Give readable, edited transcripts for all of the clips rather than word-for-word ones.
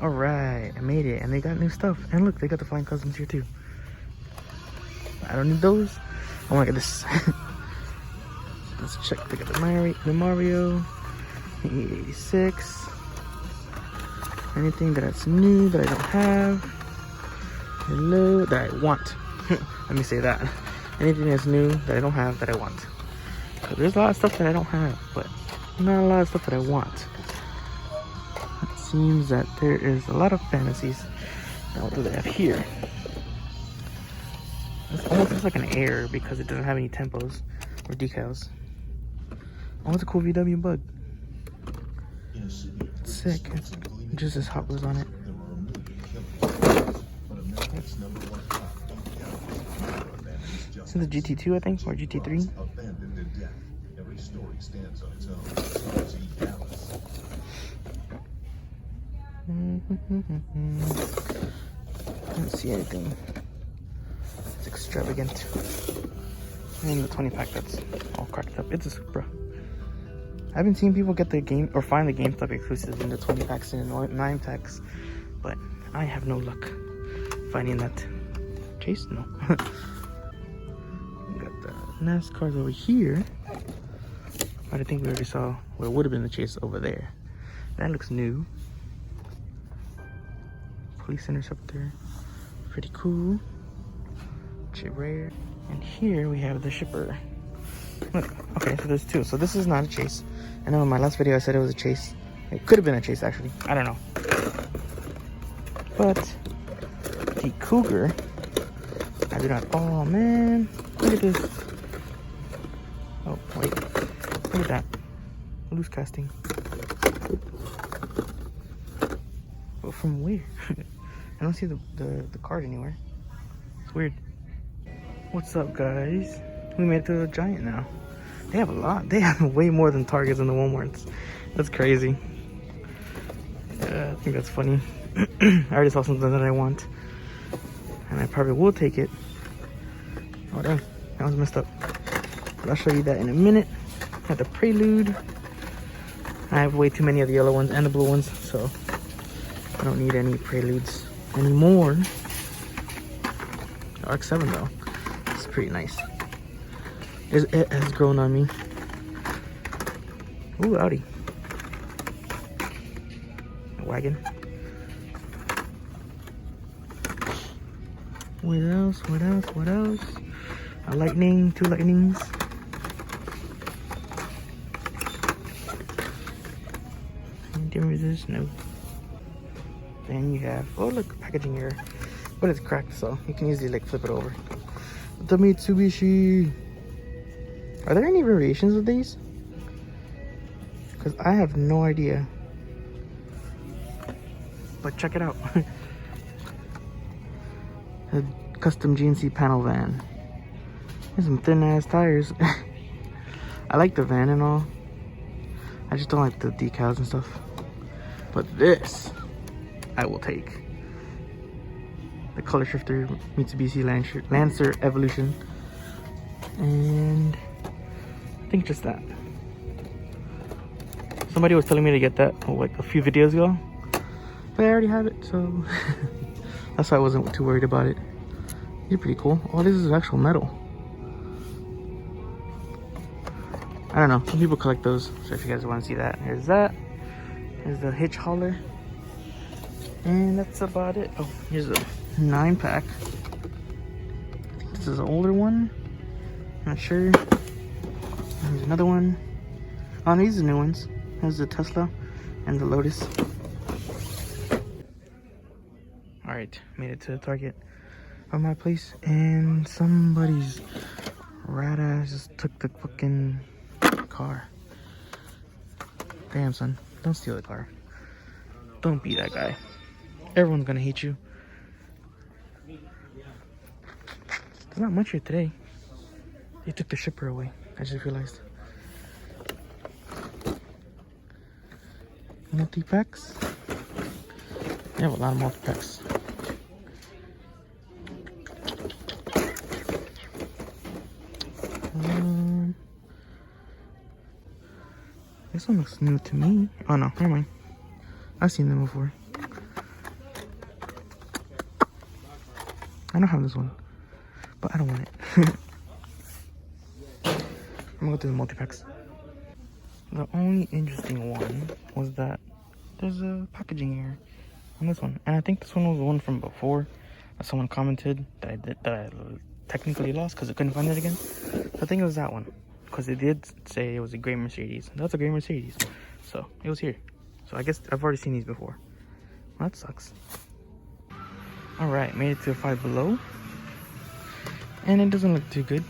Alright, I made it. And they got new stuff. And look, they got the flying customs here too. I don't need those. I want to get this. Let's check. They got the Mario. The 86. Anything that's new that I don't have. Hello, that I want. Let me say that. Anything that's new that I don't have that I want. So there's a lot of stuff that I don't have, but not a lot of stuff that I want. It seems that there is a lot of fantasies. Now what do they have here? It's almost looks like an Air because it doesn't have any tempos or decals. Oh, it's a cool VW Bug. It's sick. Just as Hot Wheels on it. This is the GT2, I think, or GT3. I don't see anything. It's extravagant. And the 20 pack that's all cracked up. It's a Supra. I've been seeing people get the game or find the GameStop exclusives in the 20 packs and the 9 packs, but I have no luck finding that. Chase? No. We got the NASCARs over here. But I think we already saw what would have been the Chase over there. That looks new. Police Interceptor. Pretty cool. Rare. And here we have the Shipper. Look, okay, so there's two. So this is not a Chase. I know in my last video I said it was a Chase. It could have been a Chase actually. I don't know. But the Cougar, I do not. Oh man, look at this. Oh wait, look at that. Loose casting. Well, from where? I don't see the card anywhere. It's weird. What's up, guys? We made it to the Giant now. They have a lot. They have way more than Targets and the Walmarts. That's crazy. Yeah, I think that's funny. I already saw something that I want. And I probably will take it. Oh, damn. That was messed up. But I'll show you that in a minute. Got the Prelude. I have way too many of the yellow ones and the blue ones, so I don't need any Preludes anymore. The RX-7 though. It's pretty nice. It has grown on me. Ooh, Audi. A wagon. What else? What else? What else? A Lightning, 2 Lightnings. Dim resist, no. Then you have, oh look, packaging here. But it's cracked, so you can easily like flip it over. The Mitsubishi. Are there any variations of these? Because I have no idea. But check it out. A custom GNC panel van. There's some thin ass tires. I like the van and all. I just don't like the decals and stuff. But this, I will take. The color shifter Mitsubishi Lancer Evolution. And I think just that. Somebody was telling me to get that like a few videos ago, but I already have it, so that's why I wasn't too worried about it. These are pretty cool. Oh, this is actual metal. I don't know, some people collect those, so if you guys want to see that, here's that. Here's the hitch hauler, and that's about it. Oh, here's a 9 pack. I think this is an older one, not sure. Here's another one. Oh, these are new ones. There's the Tesla and the Lotus. Alright, made it to the Target of my place, and somebody's rat ass just took the fucking car. Damn, son. Don't steal the car. Don't be that guy. Everyone's gonna hate you. There's not much here today. They took the shipper away. I just realized. Multi-packs. They have a lot of multi-packs. This one looks new to me. Oh no, never mind. I've seen them before. I don't have this one, but I don't want it. I'm gonna go through the multi-packs. The only interesting one was that there's a packaging error on this one. And I think this one was the one from before. Someone commented that I technically lost because I couldn't find it again. So I think it was that one. Because they did say it was a gray Mercedes. That's a gray Mercedes. So it was here. So I guess I've already seen these before. Well, that sucks. Alright, made it to Five Below. And it doesn't look too good.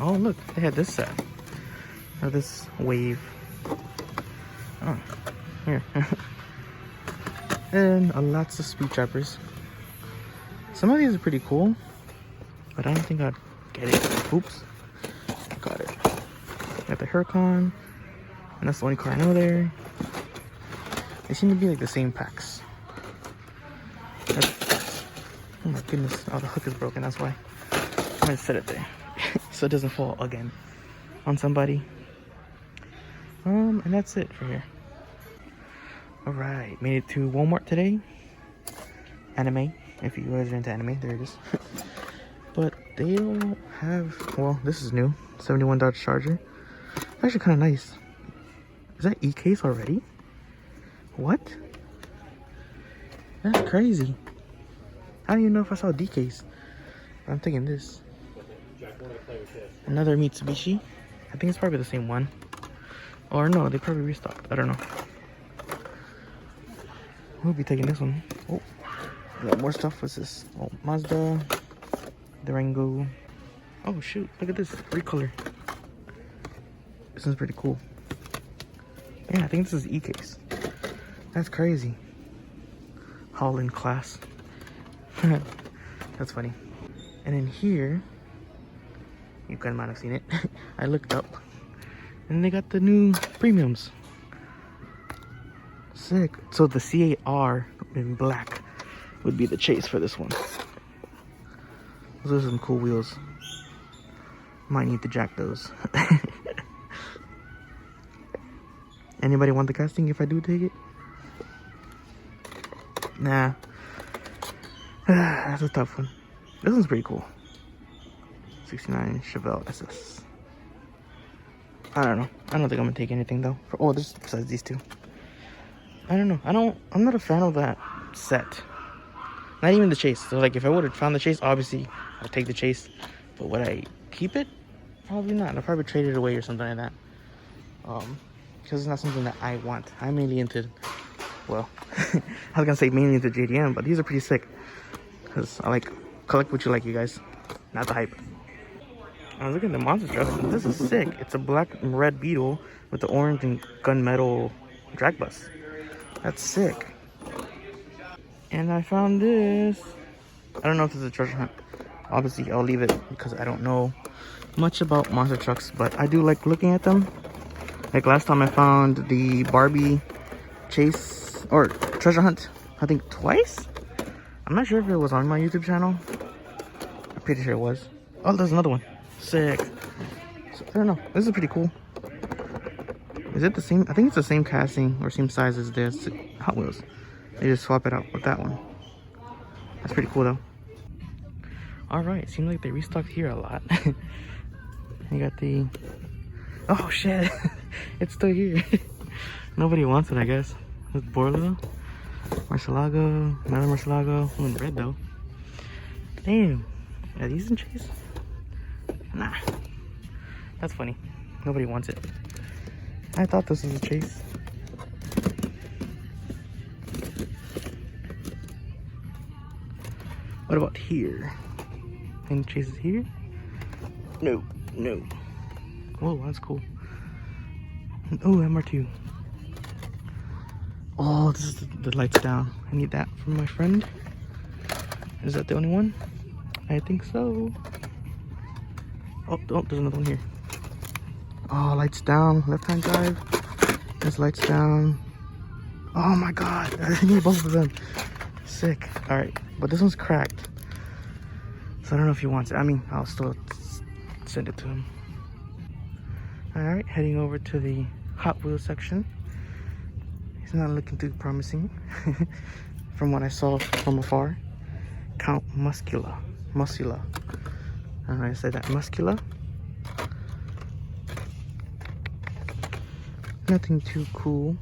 Oh look, they had this set. Or this wave. Oh, here. And lots of speed trappers. Some of these are pretty cool, but I don't think I'd get it. Oops. Got it. Got the Huracan. And that's the only car I know there. They seem to be like the same packs. Oh my goodness. Oh, the hook is broken, that's why. I'm gonna set it there. So it doesn't fall again on somebody. And that's it for here. Alright, made it to Walmart today. Anime. If you guys are into anime, there it is. But they don't have, well, this is new. 71 Dodge Charger. It's actually kind of nice. Is that E-Case already? What? That's crazy. I don't even know if I saw D-Case. I'm thinking this. Another Mitsubishi. I think it's probably the same one. Or no, they probably restocked. I don't know. We'll be taking this one. Oh, we got more stuff. What's this? Oh, Mazda Durango. Oh shoot, look at this recolor. This one's pretty cool. Yeah, I think this is E-Case. That's crazy. Holland class. That's funny. And in here, you guys might have seen it. I looked up, and they got the new premiums. Sick. So the CAR in black would be the chase for this one. Those are some cool wheels. Might need to jack those. Anybody want the casting if I do take it? Nah. That's a tough one. This one's pretty cool. 69 Chevelle SS. I don't know. I don't think I'm gonna take anything though. Oh, there's besides these two. I don't know. I'm not a fan of that set. Not even the chase. So like if I would have found the chase, obviously I'd take the chase. But would I keep it? Probably not. I'll probably trade it away or something like that. Because it's not something that I want. I'm mainly into, well, I was gonna say mainly into JDM, but these are pretty sick. Because I like, collect what you like, you guys. Not the hype. I was looking at the monster truck. This is sick. It's a black and red Beetle with the orange and gunmetal drag bus. That's sick. And I found this. I don't know if this is a treasure hunt. Obviously, I'll leave it because I don't know much about monster trucks, but I do like looking at them. Like last time I found the Barbie chase or treasure hunt, I think twice. I'm not sure if it was on my YouTube channel. I'm pretty sure it was. Oh, there's another one. Sick. So, I don't know. This is pretty cool. Is it the same? I think it's the same casting or same size as this Hot Wheels. They just swap it out with that one. That's pretty cool though. Alright, seems like they restocked here a lot. You got the... Oh shit! It's still here. Nobody wants it, I guess. It's Borla, Murcielago, another Murcielago. Oh, in red though. Damn. Are these in chase? Nah. That's funny. Nobody wants it. I thought this was a chase. What about here? Any chases here? No, no. Whoa, that's cool. Oh, MR2. Oh, this is the lights down. I need that from my friend. Is that the only one? I think so. Oh, there's another one here. Oh, lights down. Left-hand drive. There's lights down. Oh my god. I need both of them. Sick. Alright. But this one's cracked. So I don't know if he wants it. I mean, I'll still send it to him. Alright. Heading over to the Hot Wheels section. He's not looking too promising. From what I saw from afar. Count Muscula. Muscula. I don't know how to say that. Muscula. Nothing too cool.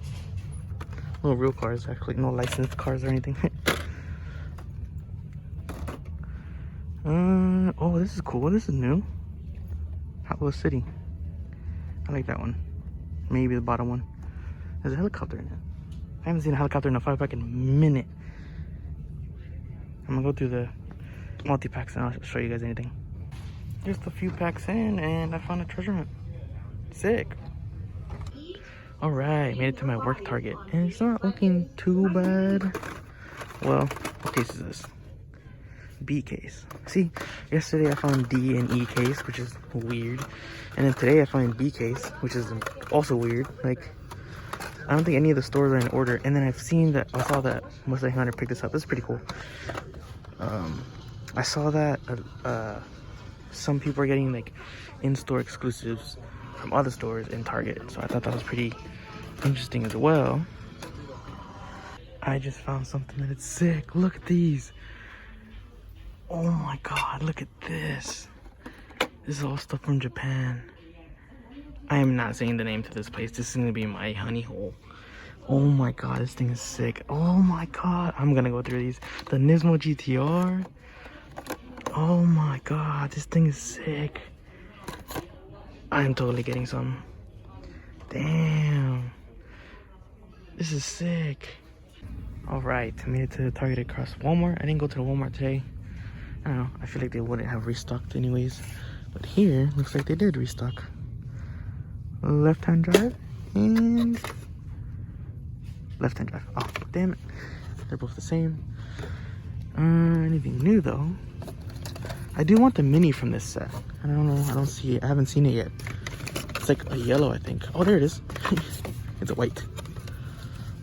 No real cars, actually. No licensed cars or anything. Oh, this is cool. This is new. Hot Wheels City. I like that one. Maybe the bottom one. There's a helicopter in it. I haven't seen a helicopter in a 5-pack in a minute. I'm gonna go through the multi-packs and I'll show you guys anything. Just a few packs in and I found a treasure hunt. Sick. Alright, made it to my work target. And it's not looking too bad. Well, what case is this? B case. See, yesterday I found D and E case, which is weird. And then today I found B case, which is also weird. Like, I don't think any of the stores are in order. And then I saw that Mustang Hunter picked this up. This is pretty cool. I saw that some people are getting like in-store exclusives from other stores in Target. So I thought that was pretty interesting as well. I just found something that is sick. Look at these. Oh my god, look at this. This is all stuff from Japan. I am not saying the name to this place. This is gonna be my honey hole. Oh my god, this thing is sick. Oh my god, I'm gonna go through these. The Nismo GTR. Oh my god, this thing is sick. I am totally getting some. Damn. This is sick. Alright, I made it to the Target across Walmart. I didn't go to the Walmart today. I don't know, I feel like they wouldn't have restocked anyways. But here, looks like they did restock. Left-hand drive and left-hand drive. Oh, damn it. They're both the same. Anything new though? I do want the Mini from this set. I don't know, I don't see it. I haven't seen it yet. It's like a yellow, I think. Oh, there it is. It's a white.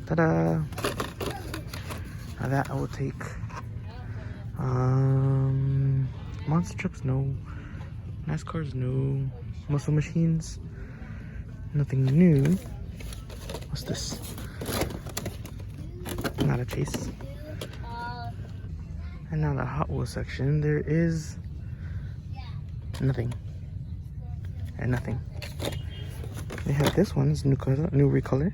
Ta-da! Now that I will take. Monster trucks, no. NASCARs, no. Muscle machines, nothing new. What's this? Not a chase. And now the Hot Wheels section, there is nothing. And nothing. They have this one, it's new color, new recolor.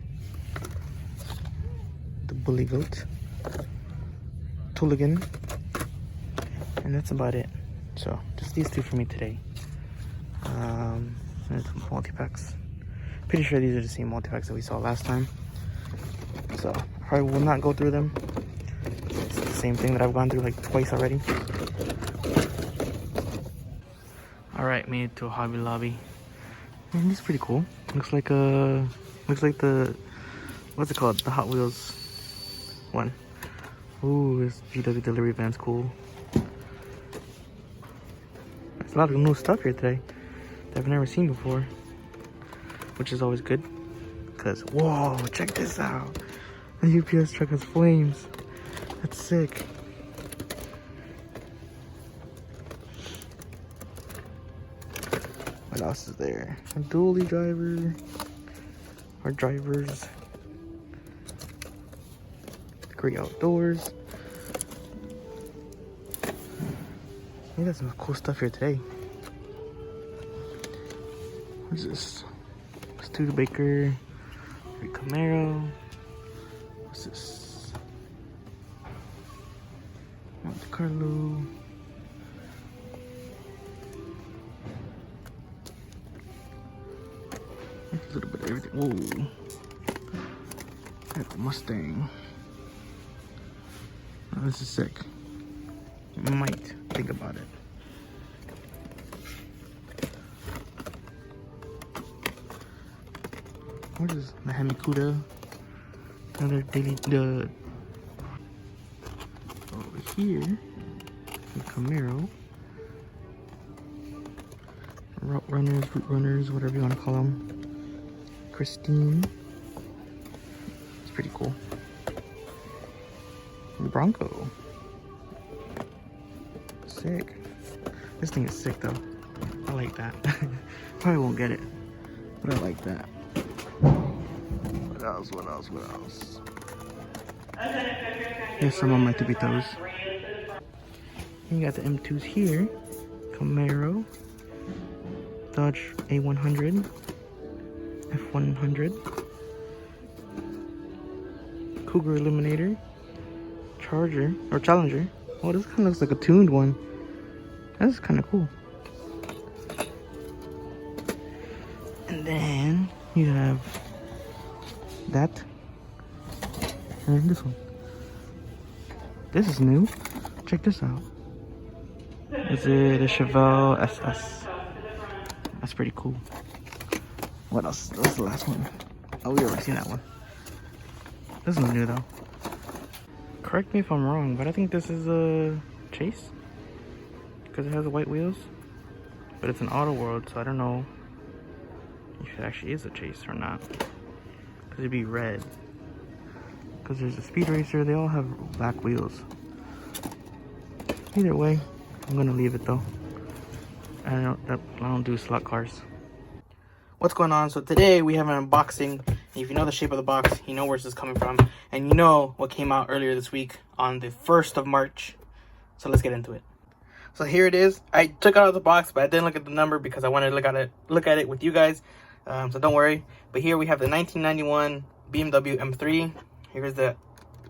The Bully Goat. Tooligan. And that's about it. So, just these two for me today. And some multi-packs. Pretty sure these are the same multi-packs that we saw last time. So, I probably will not go through them. It's the same thing that I've gone through like twice already. Alright, made it to a Hobby Lobby. And this is pretty cool. Looks like the, what's it called? The Hot Wheels one. Ooh, this VW delivery van's cool. There's a lot of new stuff here today that I've never seen before, which is always good. Cause whoa, check this out! The UPS truck has flames. That's sick. What else is there? A dually driver, or drivers. Great outdoors. We got some cool stuff here today. What is this? Studebaker Camaro. What's this? Monte Carlo. A little bit of everything. Whoa. Got the Mustang. Oh, this is sick. Might think about it. What is the Hemikuda? Another daily dud. Over here, the Camaro. Route runners, whatever you want to call them. Christine. It's pretty cool. The Bronco. Sick. This thing is sick though. I like that. Probably won't get it, but I like that. What else? What else? What else? Here's some of my tippy toes. You got the M2s here. Camaro. Dodge A100. F100. Cougar Eliminator. Charger. Or Challenger. Oh, this kind of looks like a tuned one. That's kind of cool. And then you have that. And then this one. This is new. Check this out. Is it a Chevelle SS? That's pretty cool. What else? What's the last one? Oh, we already seen that one. This one's new though. Correct me if I'm wrong, but I think this is a Chase. Because it has the white wheels. But it's an Auto World, so I don't know if it actually is a Chase or not. Because it'd be red. Because there's a Speed Racer, they all have black wheels. Either way, I'm gonna leave it though. I don't do slot cars. What's going on? So today we have an unboxing. If you know the shape of the box, you know where this is coming from, and you know what came out earlier this week on the 1st of March. So let's get into it. So here it is. I took it out of the box, but I didn't look at the number because I wanted to look at it with you guys. So don't worry. But here we have the 1991 BMW M3. Here's the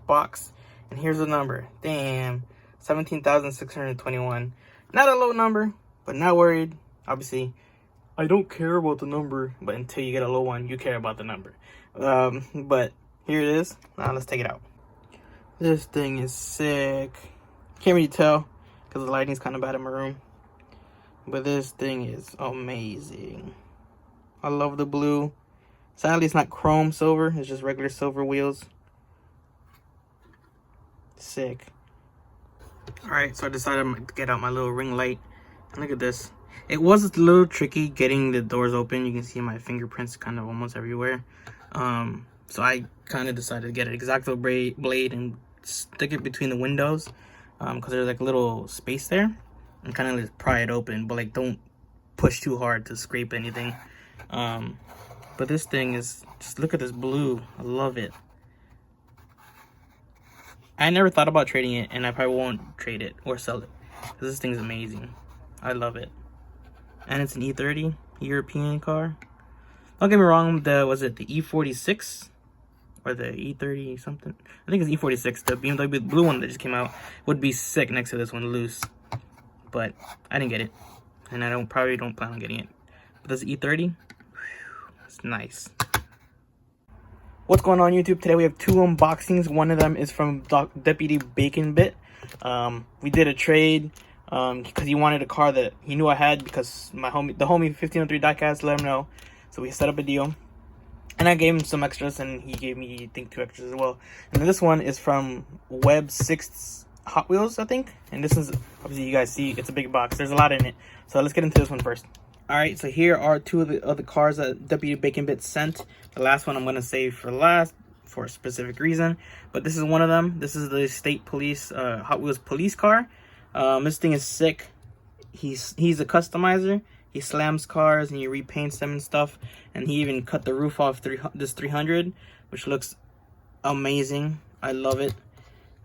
box, and here's the number. Damn, 17,621. Not a low number, but not worried. Obviously, I don't care about the number, but until you get a low one, you care about the number. But here it is. Now let's take it out. This thing is sick. Can't really tell because the lighting's kind of bad in my room. But this thing is amazing. I love the blue. Sadly, it's not chrome silver. It's just regular silver wheels. Sick. Alright, so I decided I'm going to get out my little ring light. And look at this. It was a little tricky getting the doors open. You can see my fingerprints kind of almost everywhere. So I kind of decided to get an X-Acto blade and stick it between the windows. Because there's like a little space there. And kind of just pry it open. But like don't push too hard to scrape anything. But this thing is, just look at this blue. I love it. I never thought about trading it, and I probably won't trade it or sell it. Because this thing's amazing. I love it. And it's an E30 European car. Don't get me wrong, was it the E46? Or the E30 something? I think it's E46. The BMW blue one that just came out would be sick next to this one loose. But I didn't get it. And I probably don't plan on getting it. But this E30, it's nice. What's going on YouTube? Today we have two unboxings. One of them is from Deputy Bacon Bit. We did a trade because he wanted a car that he knew I had because the homie 1503 diecast let him know. So we set up a deal. And I gave him some extras and he gave me, I think, 2 extras as well. And then this one is from Web 6 Hot Wheels, I think. And this is, obviously you guys see, it's a big box. There's a lot in it. So let's get into this one first. Alright, so here are 2 of the cars that Deputy Bacon Bit sent. The last one I'm going to save for last for a specific reason. But this is one of them. This is the State Police Hot Wheels police car. This thing is sick. He's a customizer. He slams cars and he repaints them and stuff. And he even cut the roof off this 300, which looks amazing. I love it.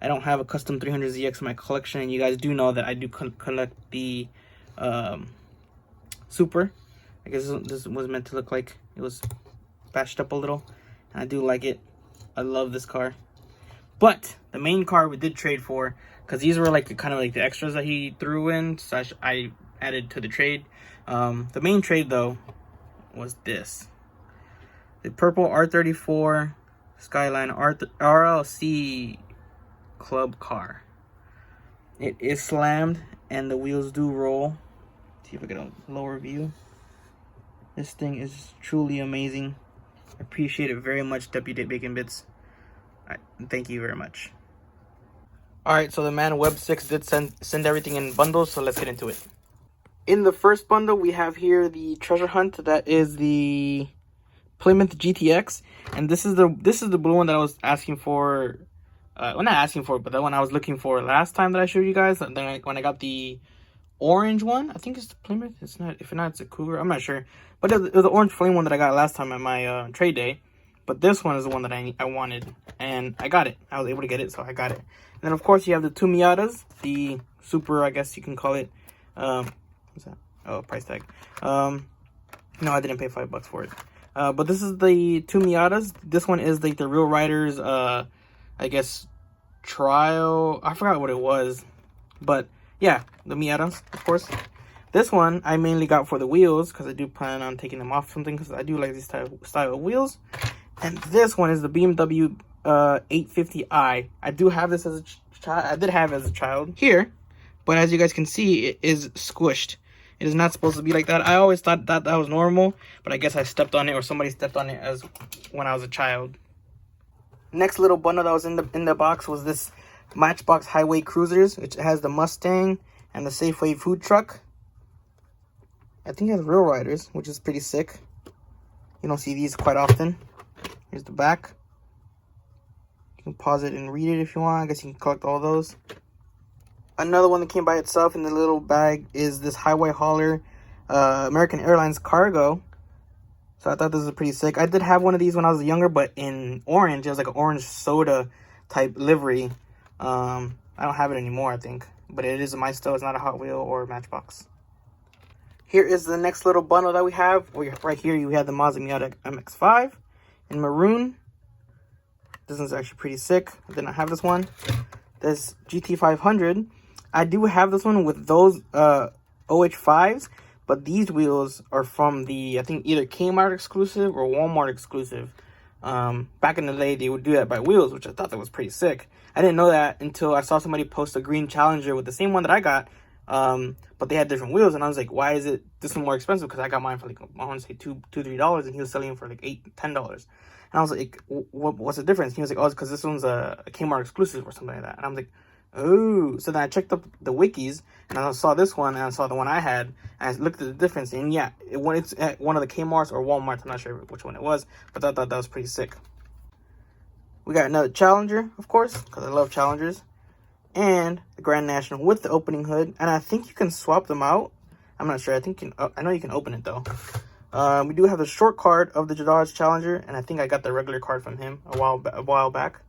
I don't have a custom 300ZX in my collection. And you guys do know that I do collect the Super. I guess this was meant to look like it was bashed up a little. And I do like it. I love this car. But the main car we did trade for, because these were like kind of like the extras that he threw in, so I added to the trade. The main trade though was this. The purple R34 Skyline RLC club car. It is slammed and the wheels do roll. See if I get a lower view. This thing is truly amazing. I appreciate it very much, Deputy Bacon Bits. Thank you very much. Alright, so the man Web 6 did send everything in bundles, so let's get into it. In the first bundle, we have here the treasure hunt. That is the Plymouth GTX, and this is the blue one that I was asking for. Well, not asking for, but the one I was looking for last time that I showed you guys. And then when I got the orange one, I think it's the Plymouth. It's not. If not, it's a Cougar. I'm not sure. But it was the orange flame one that I got last time at my trade day. but this one is the one that I wanted, and I got it. I was able to get it, so I got it. And then of course you have the two Miatas, the super, I guess you can call it. What's that? Oh, price tag. No, I didn't pay $5 for it. But this is the two Miatas. This one is like the Real Riders, I guess, trial. I forgot what it was, but yeah, the Miatas, of course. This one I mainly got for the wheels because I do plan on taking them off something because I do like this style of wheels. And this one is the BMW 850i. I do have this as a child. I did have it as a child here, but as you guys can see, it is squished. It is not supposed to be like that. I always thought that was normal, but I guess I stepped on it or somebody stepped on it as when I was a child. Next little bundle that was in the box was this Matchbox Highway Cruisers, which has the Mustang and the Safeway food truck. I think it has Real Riders, which is pretty sick. You don't see these quite often. Here's the back. You can pause it and read it if you want. I guess you can collect all those. Another one that came by itself in the little bag is this Highway Hauler American Airlines Cargo. So I thought this was pretty sick. I did have one of these when I was younger, but in orange. It was like an orange soda type livery. I don't have it anymore, I think. But it is a Mazda. It's not a Hot Wheel or Matchbox. Here is the next little bundle that we have. Right here you have the Mazda Miata MX-5 in maroon. This one's actually pretty sick. I did not have this one. This GT500. I do have this one with those OH5s, but these wheels are from the, I think, either Kmart exclusive or Walmart exclusive. Back in the day, they would do that by wheels, which I thought that was pretty sick. I didn't know that until I saw somebody post a green Challenger with the same one that I got, but they had different wheels, and I was like, why is it this one more expensive? Because I got mine for like, I want to say $2-3, and he was selling them for like $8-10. And I was like, what's the difference? He was like, oh, it's because this one's a Kmart exclusive or something like that. And I was like, oh. So then I checked up the wikis, and I saw this one, and I saw the one I had, and I looked at the difference. And yeah, when it's at one of the Kmarts or Walmarts, I'm not sure which one it was, but I thought that was pretty sick. We got another Challenger, of course, because I love Challengers, and the Grand National with the opening hood. And I think you can swap them out. I'm not sure. I know you can open it though. We do have the short card of the Dodge Challenger, and I think I got the regular card from him a while back.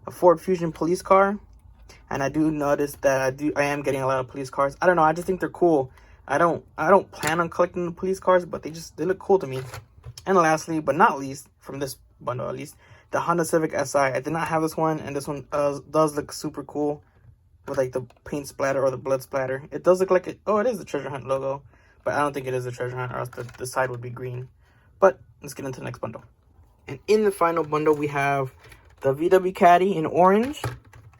A Ford Fusion police car, and I do notice that I am getting a lot of police cars. I don't know. I just think they're cool. I don't plan on collecting the police cars, but they look cool to me. And lastly, but not least, from this bundle at least, the Honda Civic Si. I did not have this one, and this one does look super cool with like the paint splatter or the blood splatter. It does look like it. Oh, it is the Treasure Hunt logo. But I don't think it is a treasure hunt, or else the side would be green. But let's get into the next bundle. And in the final bundle, we have the VW Caddy in orange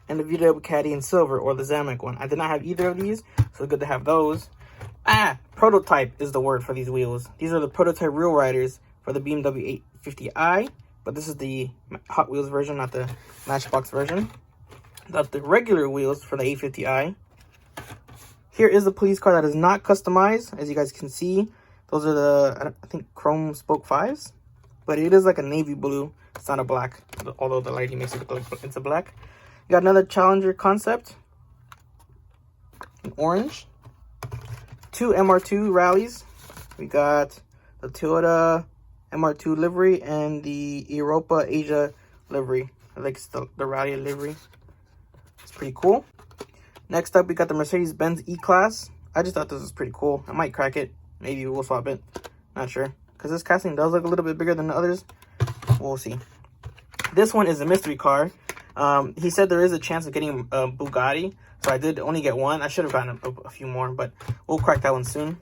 and the VW Caddy in silver, or the Zamek one. I did not have either of these, so it's good to have those. Prototype is the word for these wheels. These are the prototype Real Riders for the BMW 850i, but this is the Hot Wheels version, not the Matchbox version. That's the regular wheels for the 850i. Here is the police car that is not customized. As you guys can see, those are the, I think, chrome spoke 5s. But it is like a navy blue. It's not a black, although the lighting makes it look like it's a black. You got another Challenger concept in orange. Two MR2 rallies. We got the Toyota MR2 livery and the Europa Asia livery. I like the rally livery. It's pretty cool. Next up, we got the Mercedes-Benz E-Class. I just thought this was pretty cool. I might crack it. Maybe we'll swap it. Not sure. Because this casting does look a little bit bigger than the others. We'll see. This one is a mystery car. He said there is a chance of getting a Bugatti. So I did only get one. I should have gotten a few more. But we'll crack that one soon.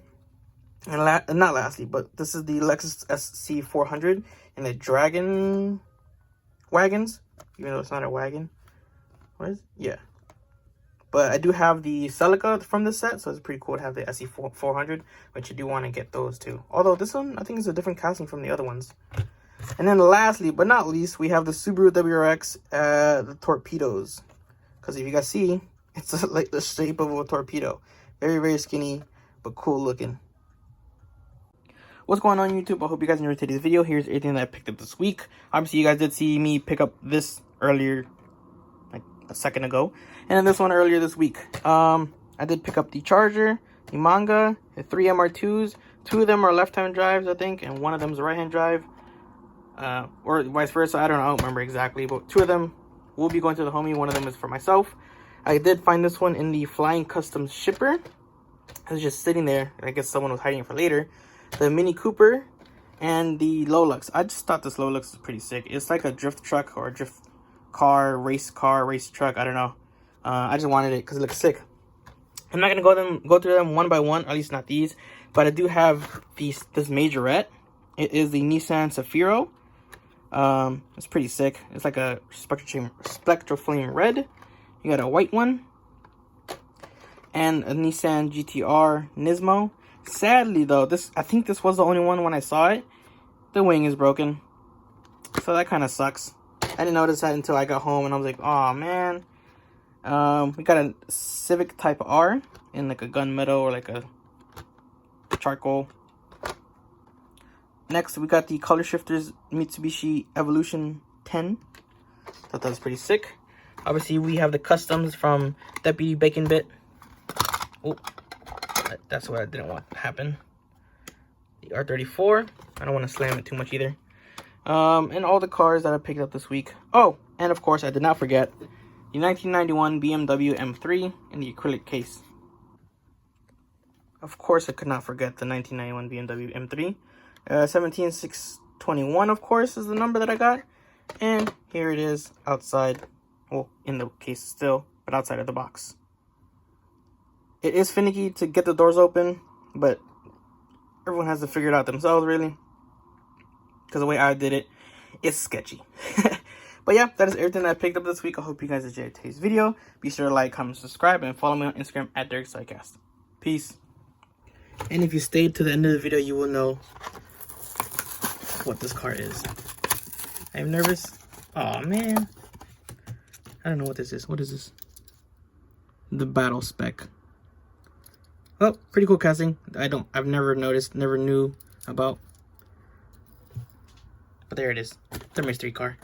And not lastly, but this is the Lexus SC400 in the Dragon Wagons. Even though it's not a wagon. What is it? Yeah. But I do have the Celica from this set, so it's pretty cool to have the SC400, but you do want to get those too. Although this one, I think, is a different casting from the other ones. And then lastly, but not least, we have the Subaru WRX, the torpedoes. Because if you guys see, it's like the shape of a torpedo. Very, very skinny, but cool looking. What's going on, YouTube? I hope you guys enjoyed today's video. Here's everything that I picked up this week. Obviously, you guys did see me pick up this earlier, like a second ago. And then this one earlier this week. I did pick up the Charger, the Manga, the 3 MR2s. 2 of them are left-hand drives, I think, and one of them is a right-hand drive. or vice versa. I don't remember exactly, but 2 of them will be going to the homie. 1 of them is for myself. I did find this one in the Flying Customs shipper. It was just sitting there. I guess someone was hiding it for later. The Mini Cooper and the Lolux. I just thought this Lolux was pretty sick. It's like a drift truck or a drift car, race truck. I don't know. I just wanted it because it looks sick. I'm not gonna go through them one by one, at least not these. But I do have this majorette. It is the Nissan Safiro. It's pretty sick. It's like a Spectra Flame Red. You got a white one. And a Nissan GTR Nismo. Sadly though, I think this was the only one when I saw it. The wing is broken. So that kind of sucks. I didn't notice that until I got home and I was like, oh man. We got a Civic Type R in like a gunmetal or like a charcoal. Next, we got the Color Shifters Mitsubishi Evolution 10. Thought that was pretty sick. Obviously, we have the customs from Deputy Bacon Bit. Oh, that's what I didn't want to happen. The R34. I don't want to slam it too much either. And all the cars that I picked up this week. Oh, and of course, I did not forget the 1991 BMW M3 in the acrylic case. Of course, I could not forget the 1991 BMW M3. 17621, of course, is the number that I got. And here it is outside. Well, in the case still, but outside of the box. It is finicky to get the doors open, but everyone has to figure it out themselves, really. Because the way I did it, it's sketchy. But yeah, that is everything that I picked up this week. I hope you guys enjoyed today's video. Be sure to like, comment, subscribe, and follow me on Instagram at DerekSidecast. Peace. And if you stayed to the end of the video, you will know what this car is. I am nervous. Oh man. I don't know what this is. What is this? The Battle Spec. Oh, pretty cool casting. I've never noticed, never knew about. But there it is. The mystery car.